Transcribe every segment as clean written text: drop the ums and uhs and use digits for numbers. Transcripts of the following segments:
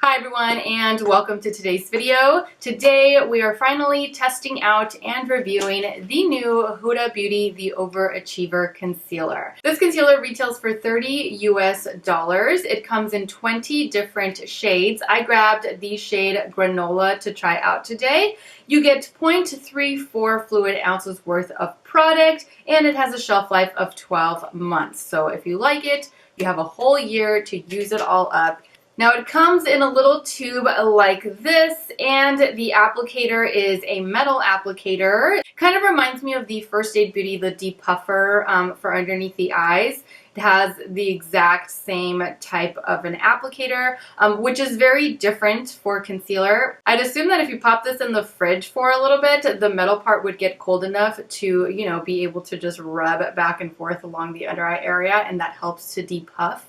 Hi everyone and welcome to today's video. Today we are finally testing out and reviewing the new Huda Beauty The Overachiever Concealer. This concealer retails for $30 US. It comes in 20 different shades. I grabbed the shade Granola to try out today. You get 0.34 fluid ounces worth of product and it has a shelf life of 12 months. So if you like it, you have a whole year to use it all up. Now it comes in a little tube like this, and the applicator is a metal applicator. Kind of reminds me of the First Aid Beauty, the depuffer for underneath the eyes. It has the exact same type of an applicator, which is very different for concealer. I'd assume that if you pop this in the fridge for a little bit, the metal part would get cold enough to, be able to just rub back and forth along the under eye area, and that helps to depuff.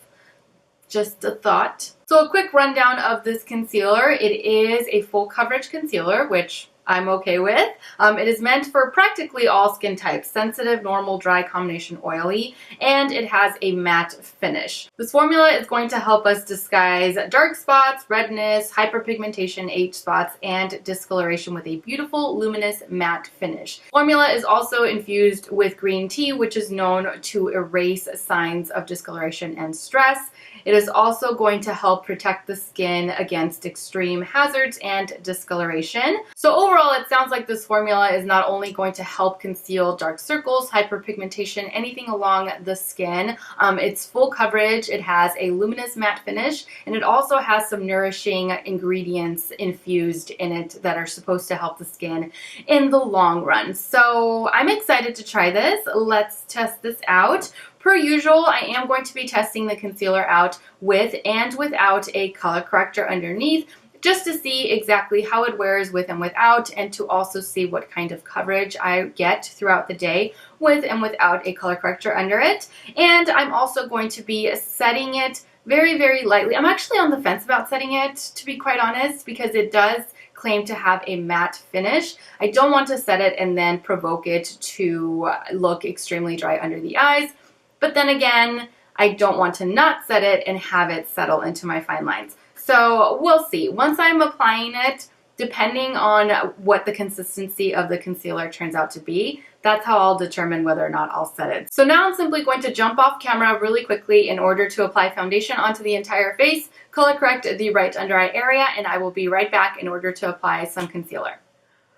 Just a thought. So a quick rundown of this concealer. It is a full coverage concealer, which I'm okay with. It is meant for practically all skin types, sensitive, normal, dry, combination, oily, and it has a matte finish. This formula is going to help us disguise dark spots, redness, hyperpigmentation, age spots, and discoloration with a beautiful luminous matte finish. Formula is also infused with green tea, which is known to erase signs of discoloration and stress. It is also going to help protect the skin against extreme hazards and discoloration. So overall, it sounds like this formula is not only going to help conceal dark circles, hyperpigmentation, anything along the skin. It's full coverage, it has a luminous matte finish, and it also has some nourishing ingredients infused in it that are supposed to help the skin in the long run. So I'm excited to try this. Let's test this out. Per usual, I am going to be testing the concealer out with and without a color corrector underneath, just to see exactly how it wears with and without, and to also see what kind of coverage I get throughout the day with and without a color corrector under it. And I'm also going to be setting it very, very lightly. I'm actually on the fence about setting it, to be quite honest, because it does claim to have a matte finish. I don't want to set it and then provoke it to look extremely dry under the eyes. But then again, I don't want to not set it and have it settle into my fine lines. So we'll see. Once I'm applying it, depending on what the consistency of the concealer turns out to be, that's how I'll determine whether or not I'll set it. So now I'm simply going to jump off camera really quickly in order to apply foundation onto the entire face, color correct the right under eye area, and I will be right back in order to apply some concealer.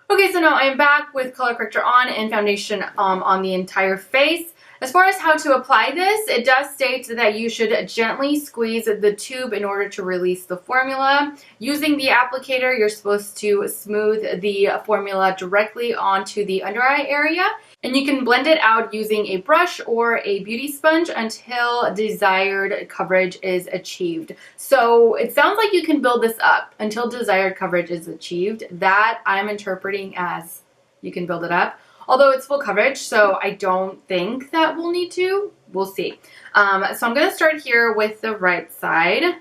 Okay, so now I'm back with color corrector on and foundation on the entire face. As far as how to apply this, it does state that you should gently squeeze the tube in order to release the formula. Using the applicator, you're supposed to smooth the formula directly onto the under eye area, and you can blend it out using a brush or a beauty sponge until desired coverage is achieved. So it sounds like you can build this up until desired coverage is achieved. That I'm interpreting as you can build it up. Although it's full coverage, so I don't think that we'll need to. We'll see. So I'm going to start here with the right side.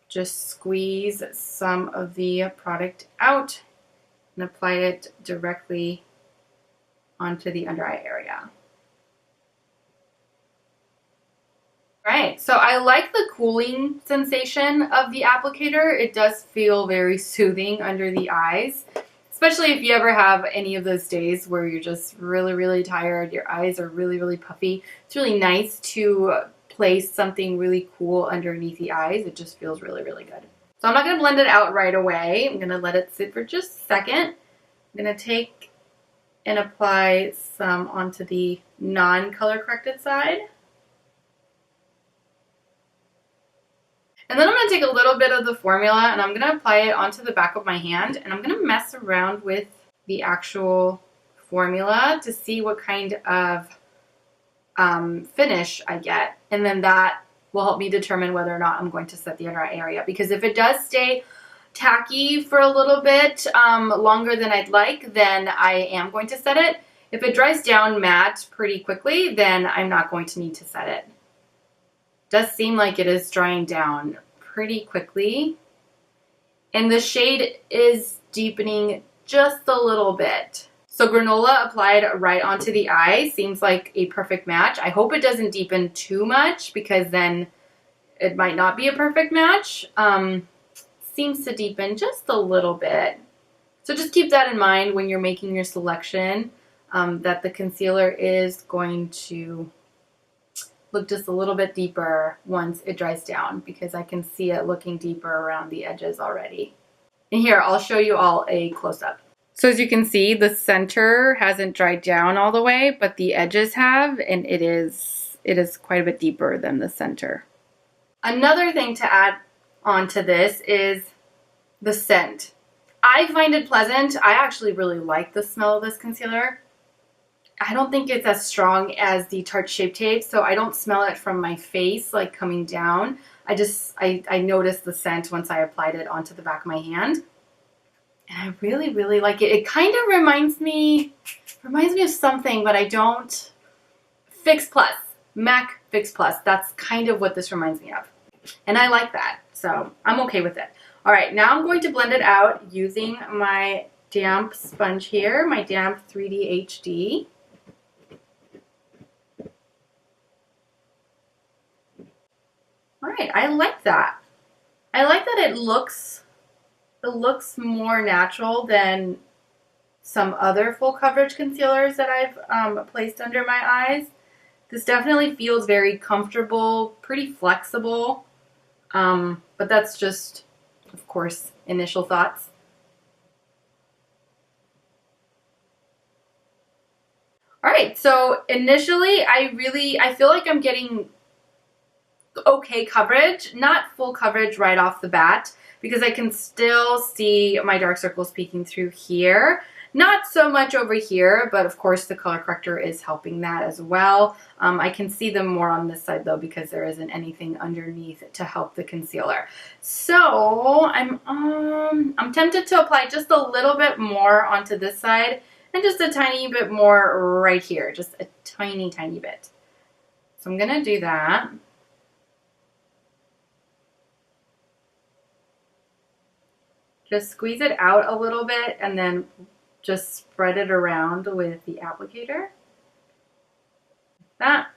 Just squeeze some of the product out and apply it directly onto the under eye area. Right, so I like the cooling sensation of the applicator. It does feel very soothing under the eyes. Especially if you ever have any of those days where you're just really, really tired, your eyes are really, really puffy. It's really nice to place something really cool underneath the eyes. It just feels really, really good. So I'm not going to blend it out right away. I'm going to let it sit for just a second. I'm going to take and apply some onto the non-color corrected side. And then I'm going to take a little bit of the formula and I'm going to apply it onto the back of my hand, and I'm going to mess around with the actual formula to see what kind of finish I get. And then that will help me determine whether or not I'm going to set the under eye area. Because if it does stay tacky for a little bit longer than I'd like, then I am going to set it. If it dries down matte pretty quickly, then I'm not going to need to set it. Does seem like it is drying down pretty quickly, and the shade is deepening just a little bit. So Granola applied right onto the eye seems like a perfect match. I hope it doesn't deepen too much because then it might not be a perfect match. seems to deepen just a little bit. So just keep that in mind when you're making your selection, that the concealer is going to look just a little bit deeper once it dries down, because I can see it looking deeper around the edges already. And here, I'll show you all a close-up. So as you can see, the center hasn't dried down all the way, but the edges have, and it is quite a bit deeper than the center. Another thing to add onto this is the scent. I find it pleasant. I actually really like the smell of this concealer. I don't think it's as strong as the Tarte Shape Tape, so I don't smell it from my face, like coming down. I noticed the scent once I applied it onto the back of my hand. And I really, really like it. It kind of reminds me of something, but I don't. Fix Plus. MAC Fix Plus. That's kind of what this reminds me of. And I like that, so I'm okay with it. All right, now I'm going to blend it out using my damp sponge here, my damp 3D HD. All right, I like that. I like that it looks more natural than some other full coverage concealers that I've placed under my eyes. This definitely feels very comfortable, pretty flexible, but that's just, of course, initial thoughts. All right, so initially I feel like I'm getting okay coverage, not full coverage right off the bat, because I can still see my dark circles peeking through here. Not so much over here, but of course the color corrector is helping that as well. I can see them more on this side though, because there isn't anything underneath to help the concealer. So I'm tempted to apply just a little bit more onto this side and just a tiny bit more right here, just a tiny, tiny bit. So I'm gonna do that. Just squeeze it out a little bit and then just spread it around with the applicator. Like that.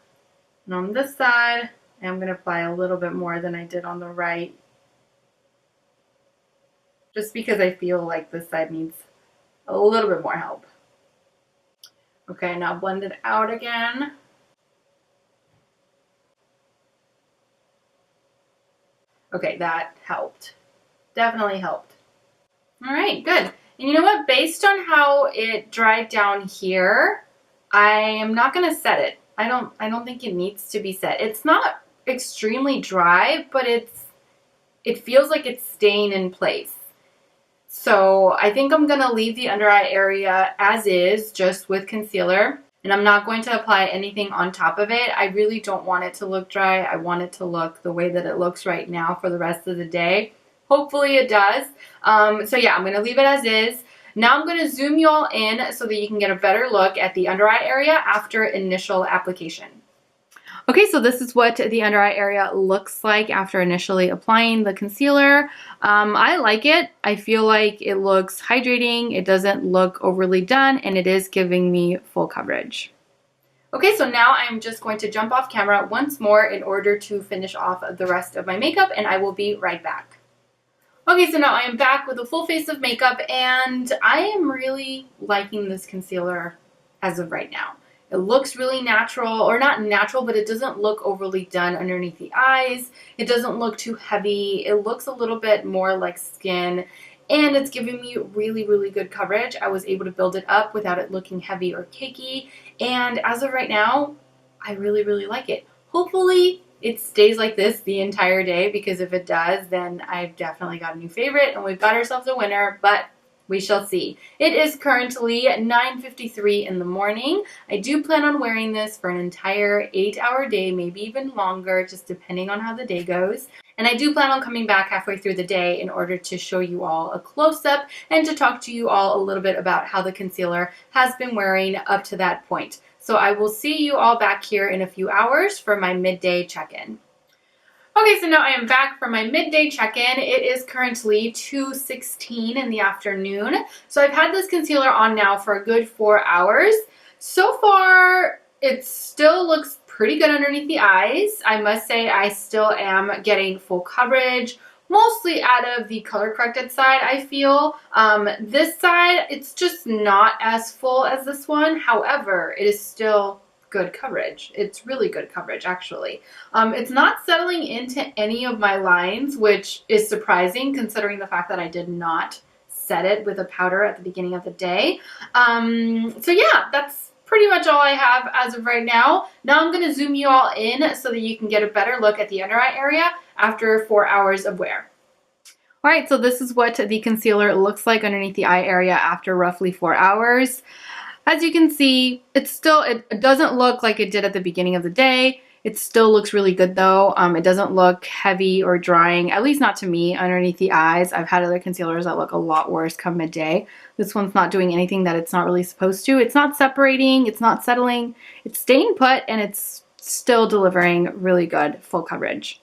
And on this side, I'm going to apply a little bit more than I did on the right, just because I feel like this side needs a little bit more help. Okay, now blend it out again. Okay, that helped. Definitely helped. All right, good. And you know what? Based on how it dried down here, I am not going to set it. I don't think it needs to be set. It's not extremely dry, but it feels like it's staying in place. So I think I'm going to leave the under eye area as is, just with concealer. And I'm not going to apply anything on top of it. I really don't want it to look dry. I want it to look the way that it looks right now for the rest of the day. Hopefully it does. So yeah, I'm going to leave it as is. Now I'm going to zoom you all in so that you can get a better look at the under eye area after initial application. Okay, so this is what the under eye area looks like after initially applying the concealer. I like it. I feel like it looks hydrating. It doesn't look overly done, and it is giving me full coverage. Okay, so now I'm just going to jump off camera once more in order to finish off the rest of my makeup, and I will be right back. Okay, so now I am back with a full face of makeup, and I am really liking this concealer as of right now. It looks really natural, or not natural, but it doesn't look overly done underneath the eyes. It doesn't look too heavy. It looks a little bit more like skin, and it's giving me really, really good coverage. I was able to build it up without it looking heavy or cakey, and as of right now, I really, really like it. Hopefully, it stays like this the entire day, because if it does, then I've definitely got a new favorite and we've got ourselves a winner, but we shall see. It is currently 9:53 in the morning. I do plan on wearing this for an entire 8-hour day, maybe even longer, just depending on how the day goes. And I do plan on coming back halfway through the day in order to show you all a close-up and to talk to you all a little bit about how the concealer has been wearing up to that point. So I will see you all back here in a few hours for my midday check-in. Okay, so now I am back for my midday check-in. It is currently 2:16 in the afternoon. So I've had this concealer on now for a good 4 hours. So far, it still looks pretty good underneath the eyes. I must say I still am getting full coverage, mostly out of the color corrected side, I feel. This side, it's just not as full as this one. However, it is still good coverage. It's really good coverage, actually. It's not settling into any of my lines, which is surprising considering the fact that I did not set it with a powder at the beginning of the day. So yeah, that's pretty much all I have as of right now. Now I'm going to zoom you all in so that you can get a better look at the under eye area after 4 hours of wear. All right, so this is what the concealer looks like underneath the eye area after roughly 4 hours. As you can see, it doesn't look like it did at the beginning of the day. It still looks really good though. It doesn't look heavy or drying, at least not to me, underneath the eyes. I've had other concealers that look a lot worse come midday. This one's not doing anything that it's not really supposed to. It's not separating, it's not settling, it's staying put, and it's still delivering really good full coverage.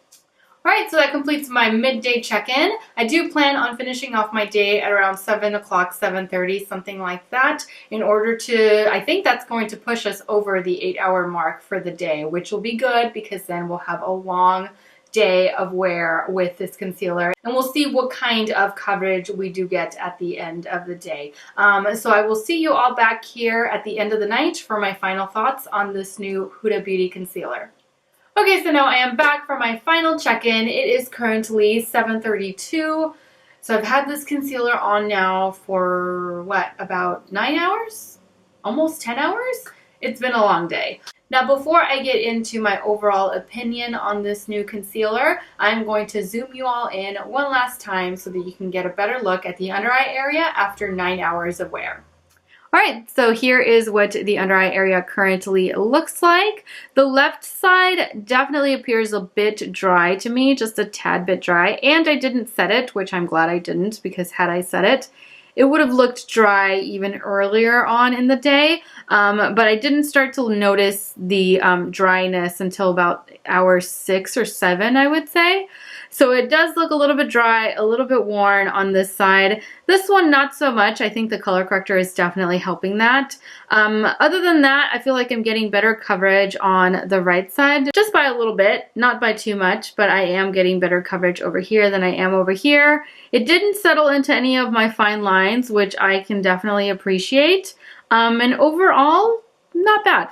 Alright, so that completes my midday check-in. I do plan on finishing off my day at around 7 o'clock, 7:30, something like that, in order to, I think that's going to push us over the 8-hour mark for the day, which will be good because then we'll have a long day of wear with this concealer, and we'll see what kind of coverage we do get at the end of the day. So I will see you all back here at the end of the night for my final thoughts on this new Huda Beauty concealer. Okay, so now I am back for my final check-in. It is currently 7:32. So I've had this concealer on now for, what, about 9 hours? Almost 10 hours? It's been a long day. Now, before I get into my overall opinion on this new concealer, I'm going to zoom you all in one last time so that you can get a better look at the under eye area after 9 hours of wear. Alright, so here is what the under eye area currently looks like. The left side definitely appears a bit dry to me, just a tad bit dry, and I didn't set it, which I'm glad I didn't, because had I set it, it would have looked dry even earlier on in the day, but I didn't start to notice the dryness until about hour 6 or 7, I would say. So it does look a little bit dry, a little bit worn on this side. This one, not so much. I think the color corrector is definitely helping that. Other than that, I feel like I'm getting better coverage on the right side, just by a little bit, not by too much, but I am getting better coverage over here than I am over here. It didn't settle into any of my fine lines, which I can definitely appreciate. And overall, not bad.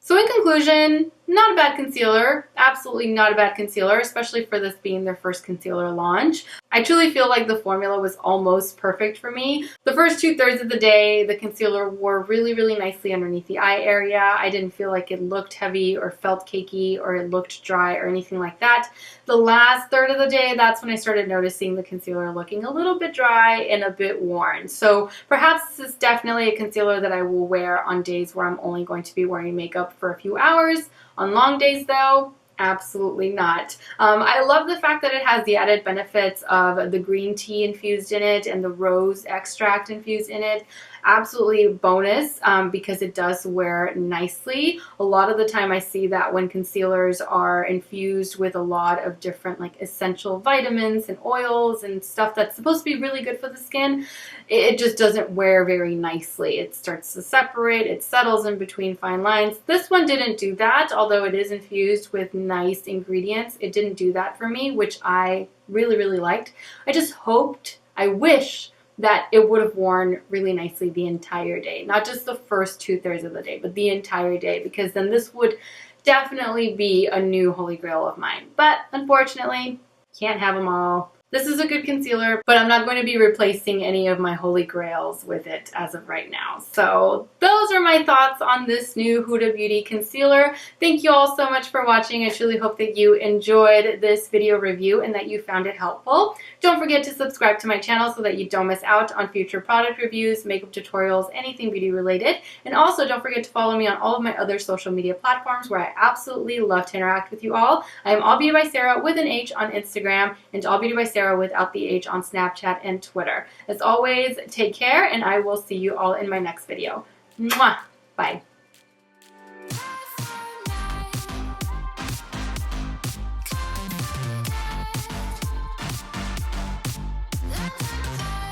So in conclusion, not a bad concealer, absolutely not a bad concealer, especially for this being their first concealer launch. I truly feel like the formula was almost perfect for me. The first 2/3 of the day, the concealer wore really, really nicely underneath the eye area. I didn't feel like it looked heavy or felt cakey or it looked dry or anything like that. The last third of the day, that's when I started noticing the concealer looking a little bit dry and a bit worn. So perhaps this is definitely a concealer that I will wear on days where I'm only going to be wearing makeup for a few hours. On long days though, absolutely not. I love the fact that it has the added benefits of the green tea infused in it and the rose extract infused in it. Absolutely bonus because it does wear nicely. A lot of the time I see that when concealers are infused with a lot of different like essential vitamins and oils and stuff that's supposed to be really good for the skin, it just doesn't wear very nicely. It starts to separate, it settles in between fine lines. This one didn't do that, although it is infused with nice ingredients. It didn't do that for me, which I really, really liked. I just hoped, I wish that it would have worn really nicely the entire day. Not just the first 2/3 of the day, but the entire day, because then this would definitely be a new holy grail of mine. But unfortunately, can't have them all. This is a good concealer, but I'm not going to be replacing any of my holy grails with it as of right now. So those are my thoughts on this new Huda Beauty concealer. Thank you all so much for watching. I truly hope that you enjoyed this video review and that you found it helpful. Don't forget to subscribe to my channel so that you don't miss out on future product reviews, makeup tutorials, anything beauty related. And also don't forget to follow me on all of my other social media platforms where I absolutely love to interact with you all. I am All Beauty by Sarah with an H on Instagram and All Beauty by Sarah without the H on Snapchat and Twitter. As always, take care, and I will see you all in my next video. Mwah! Bye.